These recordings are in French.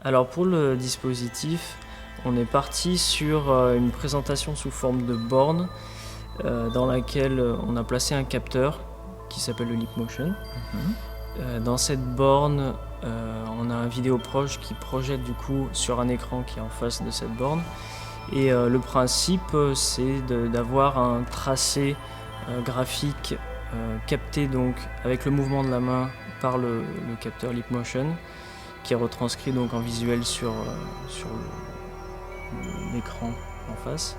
Alors pour le dispositif, on est parti sur une présentation sous forme de borne dans laquelle on a placé un capteur qui s'appelle le Leapmotion. Dans cette borne, on a un vidéoproche qui projette du coup sur un écran qui est en face de cette borne. Et le principe, c'est d'avoir un tracé graphique capté donc avec le mouvement de la main par le capteur Leapmotion, qui est retranscrit donc en visuel sur l'écran en face.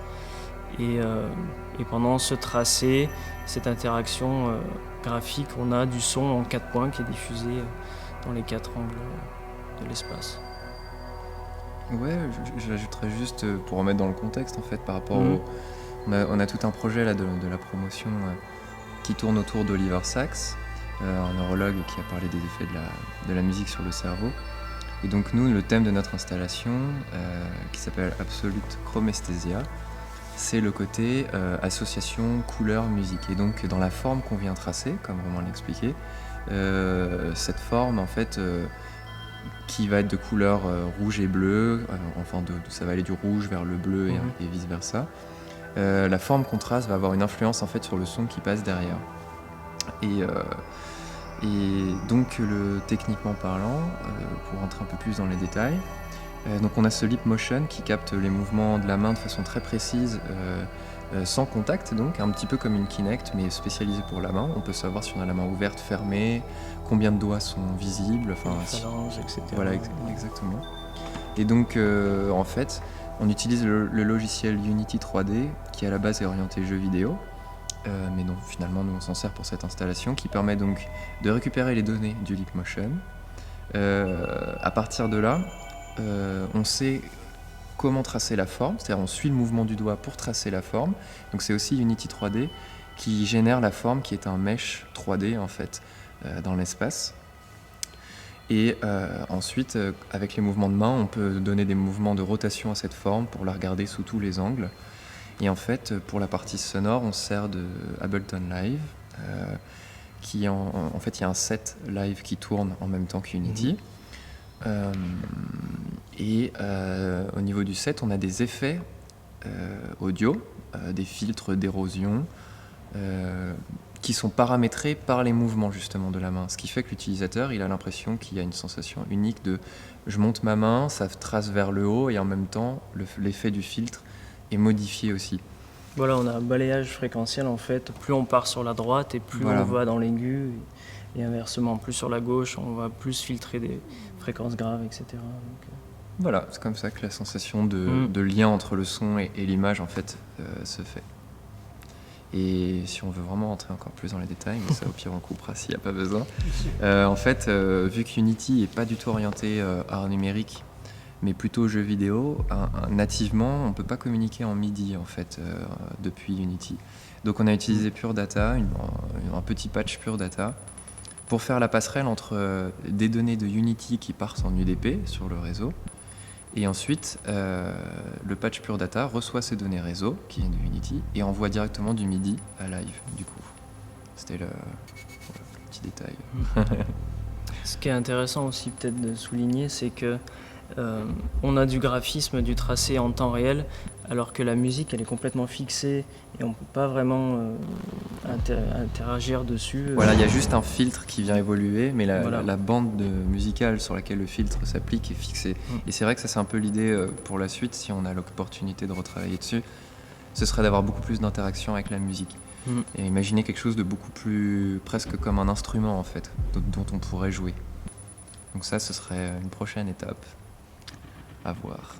Et pendant ce tracé, cette interaction graphique, on a du son en 4 points qui est diffusé dans les 4 angles de l'espace. Ouais, j'ajouterais juste pour remettre dans le contexte en fait par rapport au... On a tout un projet là de la promotion qui tourne autour d'Oliver Sacks, un neurologue qui a parlé des effets de la musique sur le cerveau. Et donc nous, le thème de notre installation, qui s'appelle Absolute Chromesthesia, c'est le côté association couleur-musique. Et donc dans la forme qu'on vient tracer, comme Romain l'expliquait, cette forme en fait qui va être de couleur rouge et bleu, ça va aller du rouge vers le bleu et vice versa. La forme contraste va avoir une influence en fait sur le son qui passe derrière. Et donc techniquement parlant, pour rentrer un peu plus dans les détails, donc on a ce Leapmotion qui capte les mouvements de la main de façon très précise, sans contact, donc un petit peu comme une Kinect mais spécialisée pour la main. On peut savoir si on a la main ouverte, fermée, combien de doigts sont visibles, phalanges, etc. Voilà, exactement. Et donc en fait, on utilise le logiciel Unity 3D qui à la base est orienté jeu vidéo. Mais donc finalement nous on s'en sert pour cette installation qui permet donc de récupérer les données du Leapmotion. À partir de là, on sait comment tracer la forme, c'est-à-dire on suit le mouvement du doigt pour tracer la forme. Donc c'est aussi Unity 3D qui génère la forme qui est un mesh 3D en fait dans l'espace. Et ensuite, avec les mouvements de main, on peut donner des mouvements de rotation à cette forme pour la regarder sous tous les angles. Et en fait, pour la partie sonore, on se sert de Ableton Live, en fait, il y a un set live qui tourne en même temps qu'Unity. Au niveau du set, on a des effets audio, des filtres d'érosion, qui sont paramétrés par les mouvements justement de la main. Ce qui fait que l'utilisateur, il a l'impression qu'il y a une sensation unique de « je monte ma main, ça trace vers le haut » et en même temps, l'effet du filtre est modifié aussi. Voilà, on a un balayage fréquentiel en fait. Plus on part sur la droite et plus on va dans l'aigu. Et inversement, plus sur la gauche, on va plus filtrer des fréquences graves, etc. Voilà, c'est comme ça que la sensation de lien entre le son et l'image en fait se fait. Et si on veut vraiment rentrer encore plus dans les détails, mais ça au pire on coupera s'il n'y a pas besoin. En fait, vu qu'Unity n'est pas du tout orienté art numérique, mais plutôt jeux vidéo, nativement, on ne peut pas communiquer en MIDI en fait depuis Unity. Donc on a utilisé Pure Data, un petit patch Pure Data, pour faire la passerelle entre des données de Unity qui partent en UDP sur le réseau, et ensuite le patch Pure Data reçoit ces données réseau qui viennent de Unity et envoie directement du MIDI à live du coup. C'était le petit détail. Ce qui est intéressant aussi peut-être de souligner, c'est que on a du graphisme, du tracé en temps réel, alors que la musique elle est complètement fixée et on ne peut pas vraiment interagir dessus. Voilà, il y a juste un filtre qui vient évoluer, mais la bande musicale sur laquelle le filtre s'applique est fixée. Et c'est vrai que ça c'est un peu l'idée pour la suite, si on a l'opportunité de retravailler dessus, ce serait d'avoir beaucoup plus d'interaction avec la musique. Et imaginer quelque chose de beaucoup plus, presque comme un instrument en fait, dont on pourrait jouer. Donc ça, ce serait une prochaine étape. À voir.